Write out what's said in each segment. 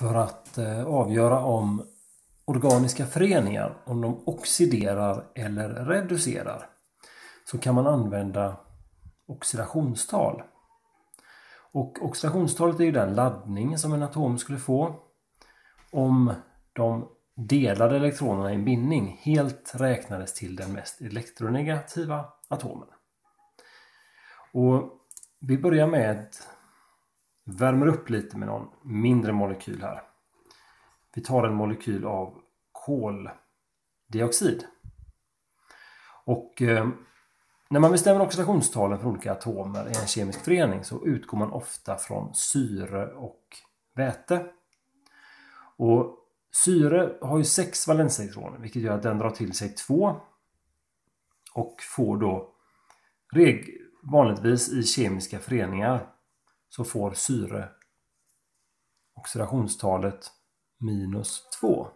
för att avgöra om organiska föreningar, om de oxiderar eller reducerar, så kan man använda oxidationstal. Och oxidationstalet är ju den laddning som en atom skulle få om de delade elektronerna i en bindning helt räknades till den mest elektronegativa atomen. Och vi börjar med att värma upp lite med någon mindre molekyl här. Vi tar en molekyl av koldioxid. Och när man bestämmer oxidationstalen för olika atomer i en kemisk förening så utgår man ofta från syre och väte. Och syre har ju 6 valenselektroner, vilket gör att den drar till sig 2 och får då vanligtvis i kemiska föreningar så får syre oxidationstalet -2.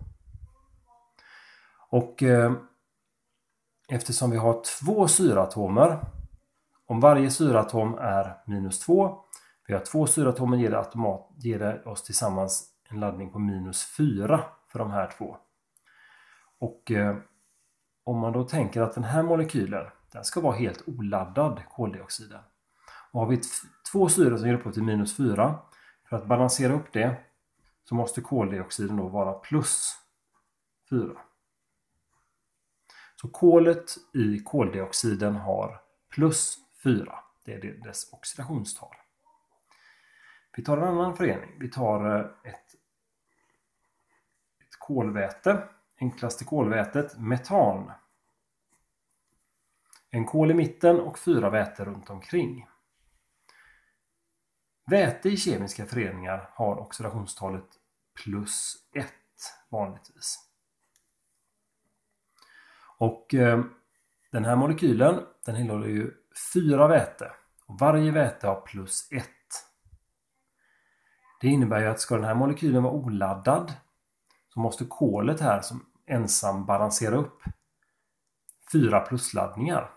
Och eftersom vi har 2 syreatomer, om varje syreatom är -2, vi har 2 syreatomer, ger det oss tillsammans en laddning på -4 för de här 2. Och om man då tänker att den här molekylen, den ska vara helt oladdad, koldioxiden. Och har vi 2 syre som ger upphov till -4, för att balansera upp det så måste koldioxiden då vara +4. Så kolet i koldioxiden har +4. Det är dess oxidationstal. Vi tar en annan förening. Vi tar ett kolväte. Enklaste kolvätet, metan. En kol i mitten och 4 väte runt omkring. Väte i kemiska föreningar har oxidationstalet +1 vanligtvis. Och den här molekylen, den innehåller ju 4 väte. Och varje väte har +1. Det innebär ju att ska den här molekylen vara oladdad så måste kolet här som ensam balansera upp 4 plusladdningar.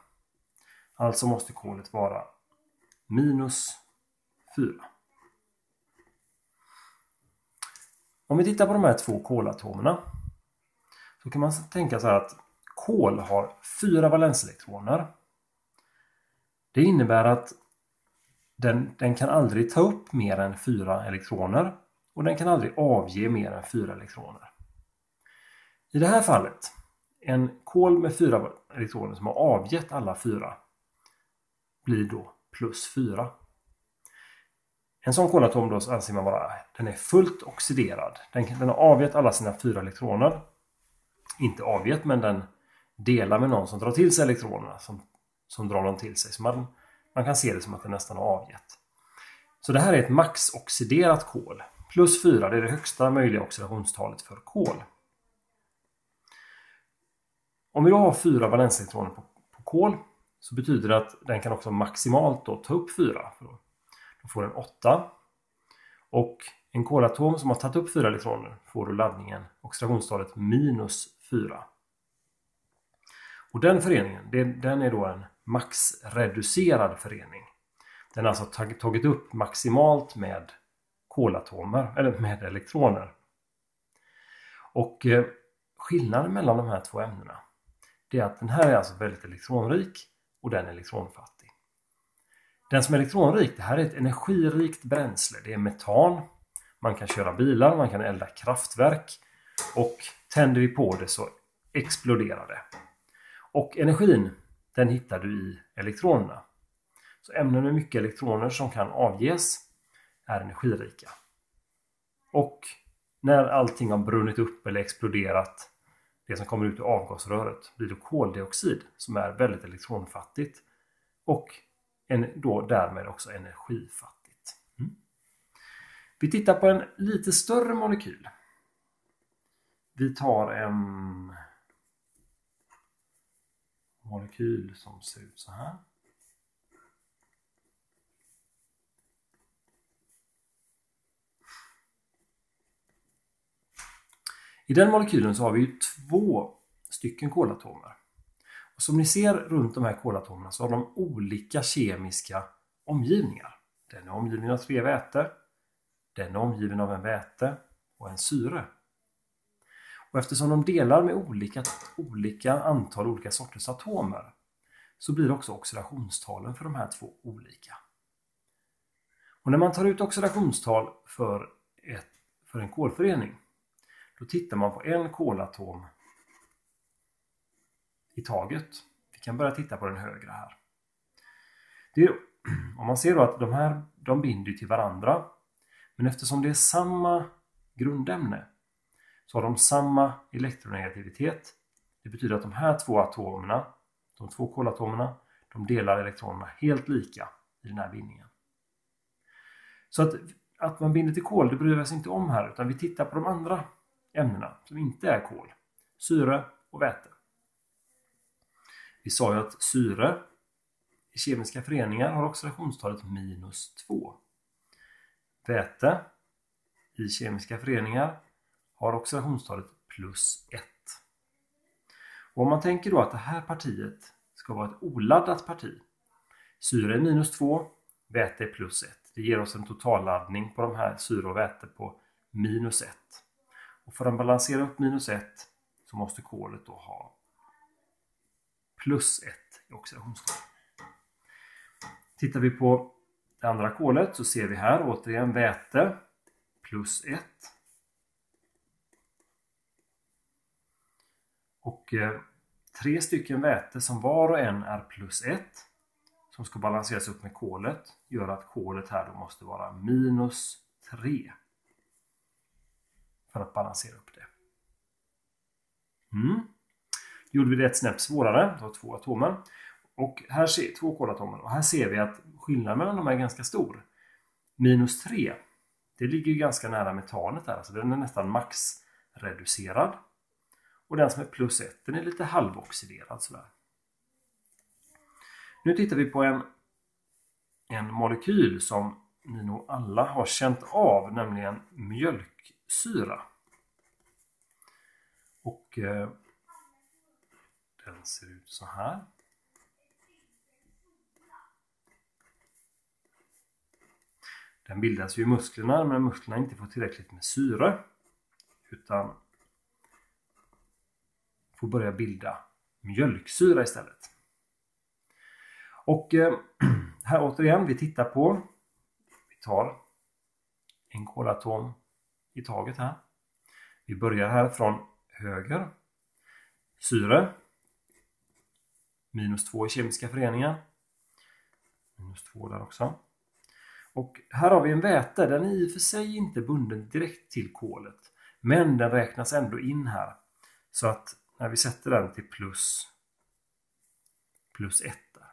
Alltså måste kolet vara -4. Om vi tittar på de här 2 kolatomerna så kan man tänka så här att kol har 4 valenselektroner. Det innebär att den kan aldrig ta upp mer än 4 elektroner och den kan aldrig avge mer än 4 elektroner. I det här fallet, en kol med 4 elektroner som har avgett alla 4 blir då +4. En sån kolatom då anser man vara, den är fullt oxiderad. Den har avgett alla sina 4 elektroner. Inte avgett, men den delar med någon som drar till sig elektronerna som drar dem till sig. Så man kan se det som att den nästan har avgett. Så det här är ett maxoxiderat kol. +4, det är det högsta möjliga oxidationstalet för kol. Om vi då har 4 valenselektroner på kol så betyder det att den kan också maximalt då ta upp 4. Då får den 8. Och en kolatom som har tagit upp 4 elektroner får då laddningen, oxidationstalet -4. Och den föreningen, den är då en maxreducerad förening. Den har alltså tagit upp maximalt med kolatomer, eller med elektroner. Och skillnaden mellan de här 2 ämnena, det är att den här är alltså väldigt elektronrik och den är elektronfattig. Den som är elektronrik, det här är ett energirikt bränsle. Det är metan. Man kan köra bilar, man kan elda kraftverk. Och tänder vi på det så exploderar det. Och energin, den hittar du i elektronerna. Så ämnen med mycket elektroner som kan avges är energirika. Och när allting har brunnit upp eller exploderat, det som kommer ut ur avgasröret, blir det koldioxid som är väldigt elektronfattigt. Och då därmed också energifattigt. Vi tittar på en lite större molekyl. Vi tar en molekyl som ser ut så här. I den molekylen så har vi ju 2 stycken kolatomer. Och som ni ser runt de här kolatomerna så har de olika kemiska omgivningar. Den är omgiven av 3 väte. Den är omgiven av en väte. och en syre. Och eftersom de delar med olika antal olika sorters atomer så blir också oxidationstalen för de här två olika. Och när man tar ut oxidationstal för en kolförening, då tittar man på en kolatom i taget. Vi kan börja titta på den högra här. Om man ser då att de binder till varandra, men eftersom det är samma grundämne så har de samma elektronegativitet. Det betyder att de här två atomerna, de två kolatomerna, de delar elektronerna helt lika i den här bindningen. Så att man binder till kol, det bryr vi oss inte om här, utan vi tittar på de andra ämnena som inte är kol. Syre och väte. Vi sa ju att syre i kemiska föreningar har oxidationstalet -2. Väte i kemiska föreningar har oxidationstalet +1. Och om man tänker då att det här partiet ska vara ett oladdat parti. Syre är -2, väte är +1. Det ger oss en totalladdning på de här syre och väte på -1. Och för att balansera upp -1 så måste kolet då ha +1 i oxidationstal. Tittar vi på det andra kolet så ser vi här återigen väte +1. Och 3 stycken väte som var och en är +1 som ska balanseras upp med kolet gör att kolet här då måste vara -3 för att balansera upp det. Gjorde vi det ett snäpp svårare, det var 2 atomer. Och här ser 2 kolatomer och här ser vi att skillnaden mellan dem är ganska stor. -3, det ligger ju ganska nära metanet här, alltså den är nästan maxreducerad. Och den som är +1, den är lite halvoxiderad sådär. Nu tittar vi på en molekyl som ni nog alla har känt av, nämligen mjölksyra. Och den ser ut så här. Den bildas ju i musklerna, men musklerna inte får tillräckligt med syre utan får börja bilda mjölksyra istället. Och här återigen, vi tar en kolatom i taget här. Vi börjar här från höger. Syre. -2 i kemiska föreningar. -2 där också. Och här har vi en väte. Den är i och för sig inte bunden direkt till kolet. Men den räknas ändå in här. Så att när vi sätter den till +1 där.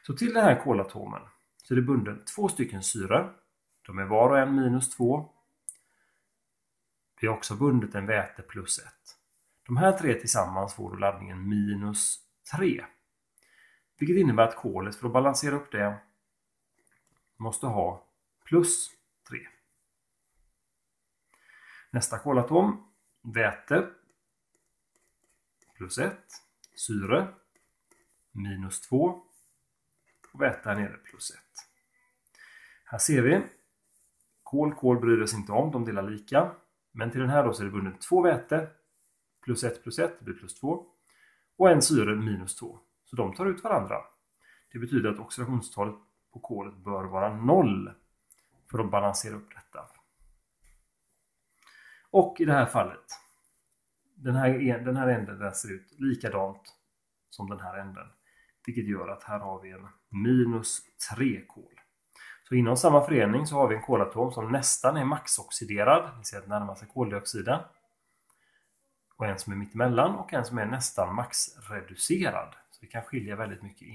Så till den här kolatomen så är det bunden 2 stycken syre. De är var och en -2. Vi har också bundet en väte +1. De här 3 tillsammans får då laddningen -3. Vilket innebär att kolet för att balansera upp det måste ha +3. Nästa kolatom, väte +1, syre -2 och väte här nere +1. Här ser vi, kol bryr oss inte om, de delar lika. Men till den här då så är det bundet 2 väte +1, det blir +2 och en syre -2. Så de tar ut varandra. Det betyder att oxidationstalet på kolet bör vara 0 för att balansera upp detta. Och i det här fallet, den här änden där ser ut likadant som den här änden. Vilket gör att här har vi en -3 kol. Så inom samma förening så har vi en kolatom som nästan är maxoxiderad. Ni ser att närmar sig koldioxiden. Och en som är mittemellan och en som är nästan maxreducerad. Så det kan skilja väldigt mycket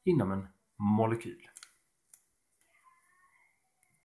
inom en molekyl.